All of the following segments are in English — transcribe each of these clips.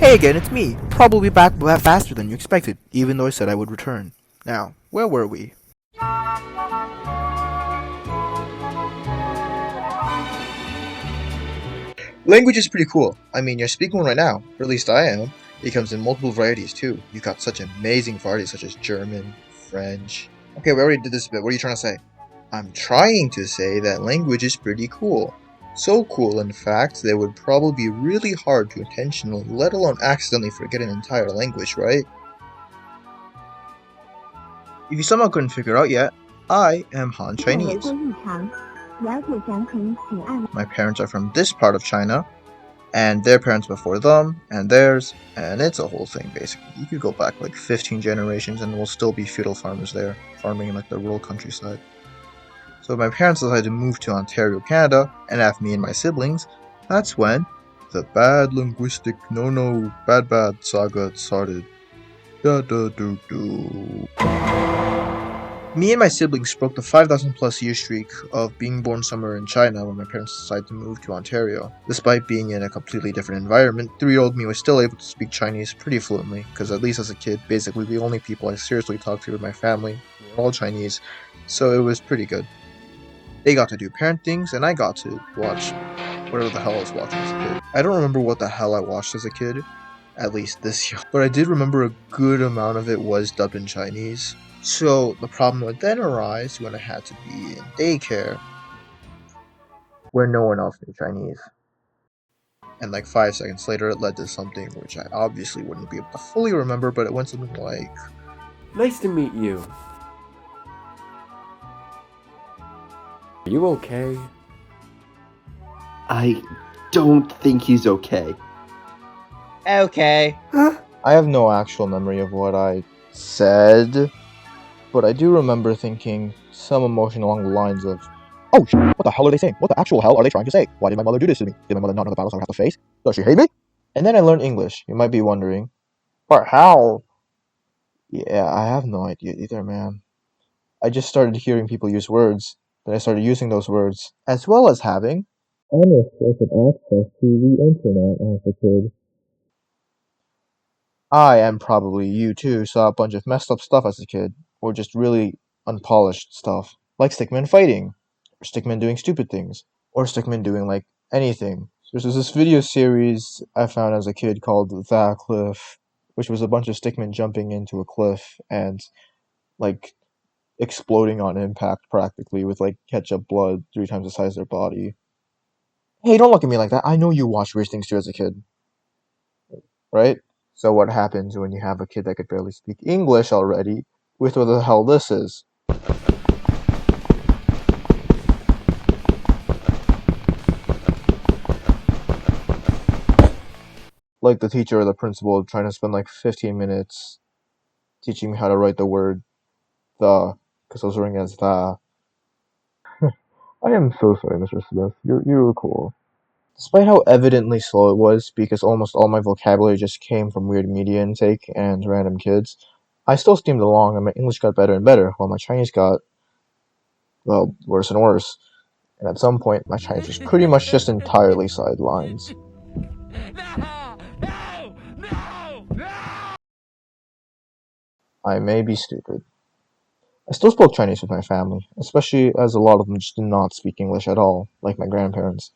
Hey again, it's me. Probably back faster than you expected, even though I said I would return. Now, where were we? Language is pretty cool. I mean, you're speaking one right now, or at least I am. It comes in multiple varieties too. You've got such amazing varieties such as German, French. Okay, we already did this a bit. What are you trying to say? I'm trying to say that language is pretty cool. So cool, in fact, that it would probably be really hard to intentionally, let alone accidentally, forget an entire language, right? If you somehow couldn't figure out yet, I am Han Chinese. My parents are from this part of China, and their parents before them, and theirs, and it's a whole thing basically. You could go back like 15 generations and we'll still be feudal farmers there, farming in like the rural countryside. So when my parents decided to move to Ontario, Canada, and have me and my siblings, that's when the bad linguistic bad saga started. Me and my siblings broke the 5,000 plus year streak of being born somewhere in China when my parents decided to move to Ontario. Despite being in a completely different environment, 3-year-old me was still able to speak Chinese pretty fluently, because at least as a kid, basically the only people I seriously talked to were my family. We were all Chinese, so it was pretty good. They got to do parent things, and I got to watch whatever the hell I was watching as a kid. I don't remember what the hell I watched as a kid, at least this year, but I did remember a good amount of it was dubbed in Chinese. So the problem would then arise when I had to be in daycare, where no one else knew Chinese. And like 5 seconds later, it led to something which I obviously wouldn't be able to fully remember, but it went something like, "Nice to meet you. Are you okay?" I don't think he's okay. okay. Huh? I have no actual memory of what I said, but I do remember thinking some emotion along the lines of, "Oh shit, what the hell are they saying? What the actual hell are they trying to say? Why did my mother do this to me? Did my mother not know the battles I would have to face? Does she hate me?" And then I learned English. You might be wondering, but how? Yeah, I have no idea either, man. I just started hearing people use words, then I started using those words, as well as having unrestricted access to the internet as a kid. I, and probably you too, saw a bunch of messed up stuff as a kid, or just really unpolished stuff, like stickmen fighting, or stickmen doing stupid things, or stickmen doing like anything. So there's this video series I found as a kid called The Cliff, which was a bunch of stickmen jumping into a cliff and like exploding on impact practically with like ketchup blood 3 times the size of their body. Hey, don't look at me like that. I know you watched weird things too as a kid, right? So what happens when you have a kid that could barely speak English already with what the hell this is? Like the teacher or the principal trying to spend like 15 minutes teaching me how to write the word the, because I was writing as the. I am so sorry, Mr. Smith. You were cool. Despite how evidently slow it was, because almost all my vocabulary just came from weird media intake and random kids, I still steamed along and my English got better and better, while my Chinese got, well, worse and worse. And at some point, my Chinese was pretty much just entirely sidelines. I may be stupid. I still spoke Chinese with my family, especially as a lot of them just did not speak English at all, like my grandparents.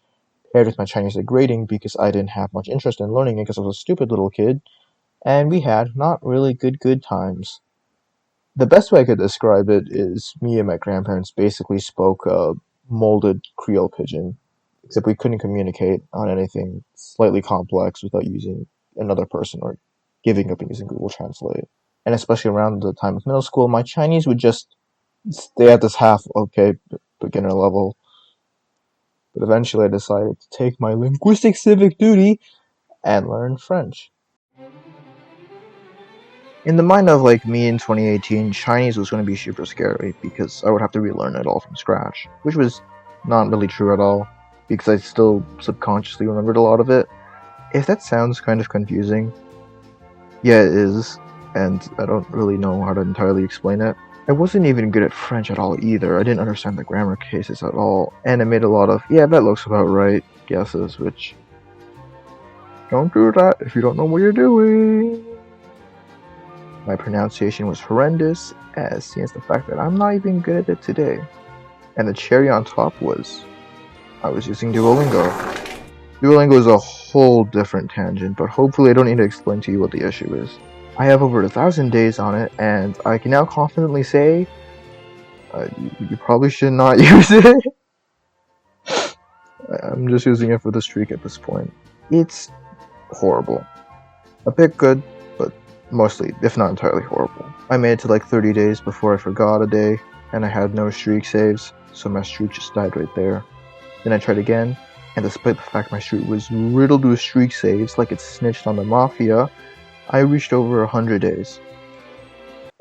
Paired with my Chinese degrading because I didn't have much interest in learning it because I was a stupid little kid, and we had not really good times. The best way I could describe it is me and my grandparents basically spoke a molded Creole pidgin, except we couldn't communicate on anything slightly complex without using another person or giving up and using Google Translate. And especially around the time of middle school, my Chinese would just stay at this half okay beginner level. But eventually I decided to take my linguistic civic duty and learn French. In the mind of like me in 2018, Chinese was going to be super scary because I would have to relearn it all from scratch, which was not really true at all because I still subconsciously remembered a lot of it. If that sounds kind of confusing, yeah, it is, and I don't really know how to entirely explain it. I wasn't even good at French at all either. I didn't understand the grammar cases at all, and I made a lot of, yeah, that looks about right guesses, which Don't do that if you don't know what you're doing. My pronunciation was horrendous, as seen as the fact that I'm not even good at it today. And the cherry on top was, I was using Duolingo. Duolingo is a whole different tangent, but hopefully I don't need to explain to you what the issue is. I have over 1,000 days on it, and I can now confidently say, you probably should not use it. I'm just using it for the streak at this point. It's horrible. A bit good, but mostly, if not entirely, horrible. I made it to like 30 days before I forgot a day, and I had no streak saves, so my streak just died right there. Then I tried again, and despite the fact my streak was riddled with streak saves like it snitched on the mafia, I reached over 100 days.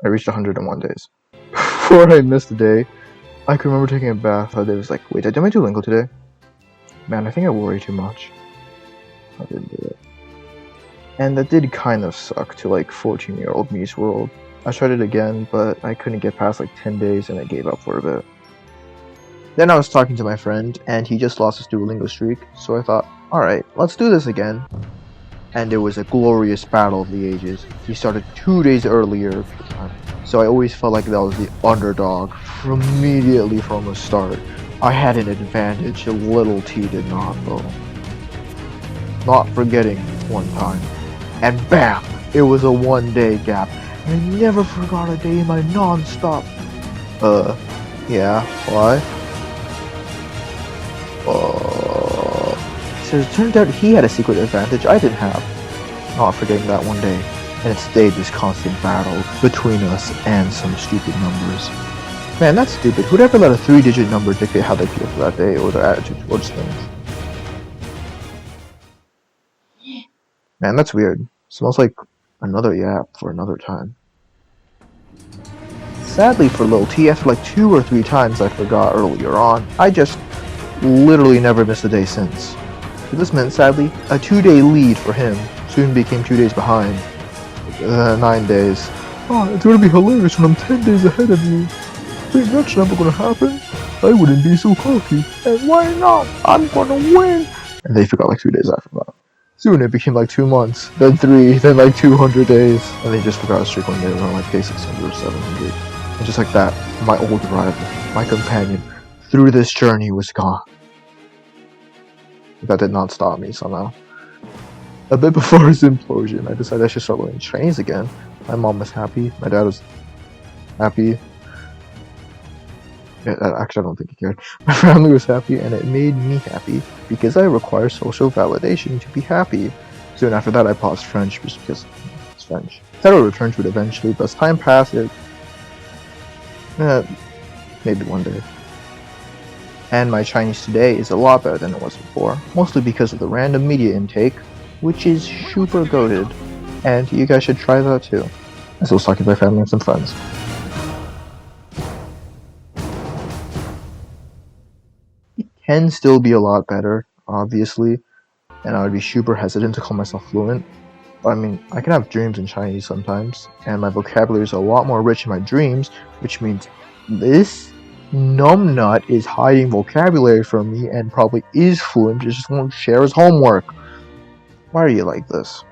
I reached 101 days. Before I missed a day, I can remember taking a bath. I was like, wait, did I do my Duolingo today? Man, I think I worry too much. I didn't do it. And that did kind of suck to like 14-year-old me's world. I tried it again, but I couldn't get past like 10 days and I gave up for a bit. Then I was talking to my friend, and he just lost his Duolingo streak, so I thought, alright, let's do this again. And it was a glorious battle of the ages. He started 2 days earlier, so I always felt like that was the underdog immediately from the start. I had an advantage, little T did not though. Not forgetting one time. And BAM! It was a 1-day gap. And I never forgot a day in my non-stop. Yeah, why? So it turned out he had a secret advantage I didn't have. Not forgetting that one day. And it stayed this constant battle between us and some stupid numbers. Man, that's stupid. Who'd ever let a 3-digit number dictate how they feel for that day or their attitude towards things? Man, that's weird. Smells like another yap for another time. Sadly for Lil T, after like 2 or 3 times I forgot earlier on, I just literally never missed a day since. So this meant, sadly, a 2-day lead for him soon became 2 days behind. 9 days. Oh, it's gonna be hilarious when I'm 10 days ahead of you. Think that's never gonna happen? I wouldn't be so cocky. And why not? I'm gonna win! And they forgot like 2 days after that. Soon it became like 2 months, then 3, then like 200 days. And they just forgot a streak one day around like day 600 or 700. And just like that, my old rival, my companion, through this journey was gone. That did not stop me somehow. A bit before his implosion, I decided I should start learning Chinese again. My mom was happy, my dad was happy. Yeah, actually, I don't think he cared. My family was happy, and it made me happy, because I require social validation to be happy. Soon after that, I paused French, just because it's French. I said I would return to it eventually, but as time passed, maybe one day. And my Chinese today is a lot better than it was before, mostly because of the random media intake, which is super goated, and you guys should try that too. As I was talking to my family and some friends. It can still be a lot better, obviously, and I would be super hesitant to call myself fluent. I mean, I can have dreams in Chinese sometimes, and my vocabulary is a lot more rich in my dreams, which means this numbnut is hiding vocabulary from me and probably is fluent, just won't share his homework. Why are you like this?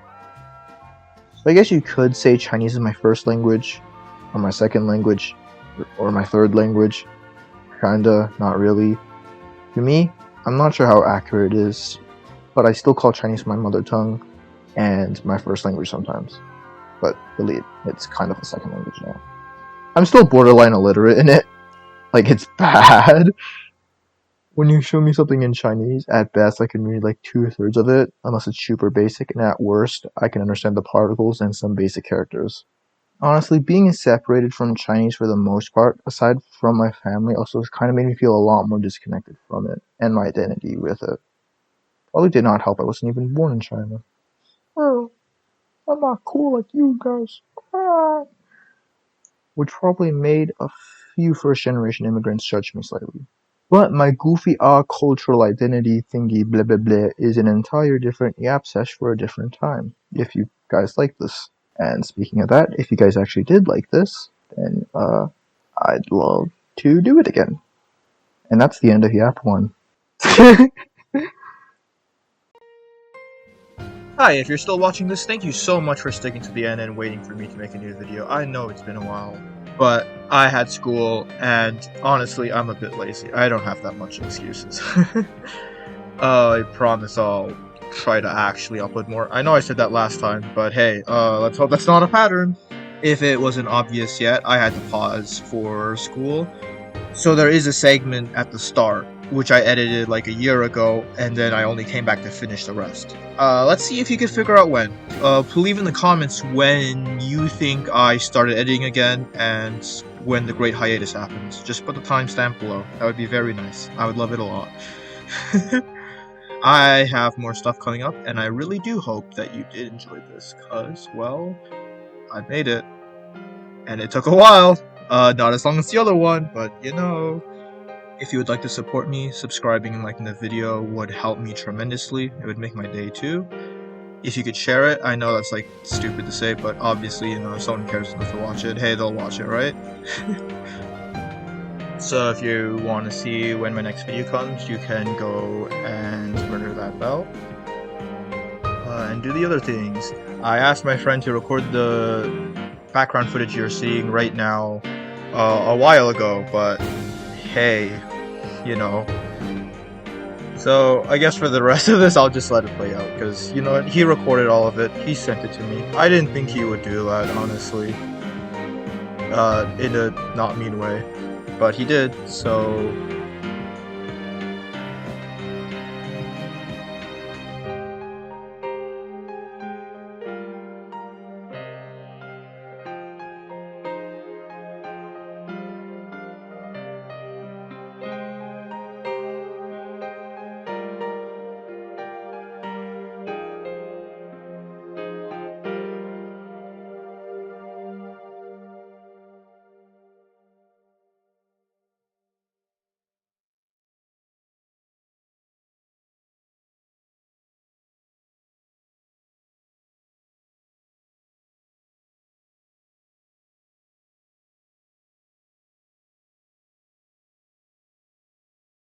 So I guess you could say Chinese is my first language, or my second language, or my third language. Kinda, not really. To me, I'm not sure how accurate it is, but I still call Chinese my mother tongue and my first language sometimes. But really, it's kind of a second language now. I'm still borderline illiterate in it. Like, it's bad. When you show me something in Chinese, at best I can read like 2/3 of it, unless it's super basic, and at worst, I can understand the particles and some basic characters. Honestly, being separated from Chinese for the most part, aside from my family, also kind of made me feel a lot more disconnected from it, and my identity with it. Probably did not help I wasn't even born in China. Oh, I'm not cool like you guys. Ah. Which probably made a few first-generation immigrants judge me slightly. But my goofy cultural identity thingy blah blah blah is an entire different yap sesh for a different time, if you guys like this. And speaking of that, if you guys actually did like this, then I'd love to do it again. And that's the end of Yap 1. Hi, if you're still watching this, thank you so much for sticking to the end and waiting for me to make a new video. I know it's been a while, but I had school, and honestly, I'm a bit lazy. I don't have that much excuses. I promise I'll try to actually upload more. I know I said that last time, but hey, let's hope that's not a pattern. If it wasn't obvious yet, I had to pause for school. So there is a segment at the start, which I edited like a year ago, and then I only came back to finish the rest. Let's see if you can figure out when. Please leave in the comments when you think I started editing again, and when the great hiatus happens. Just put the timestamp below. That would be very nice. I would love it a lot. I have more stuff coming up, and I really do hope that you did enjoy this, cause, well, I made it. And it took a while. Not as long as the other one, but you know. If you would like to support me, subscribing and liking the video would help me tremendously. It would make my day too. If you could share it, I know that's like stupid to say, but obviously, you know, if someone cares enough to watch it, hey, they'll watch it, right? So if you want to see when my next video comes, you can go and murder that bell. And do the other things. I asked my friend to record the background footage you're seeing right now a while ago, but hey, you know. So I guess for the rest of this, I'll just let it play out, because, you know what, he recorded all of it, he sent it to me. I didn't think he would do that, honestly, in a not mean way, but he did, so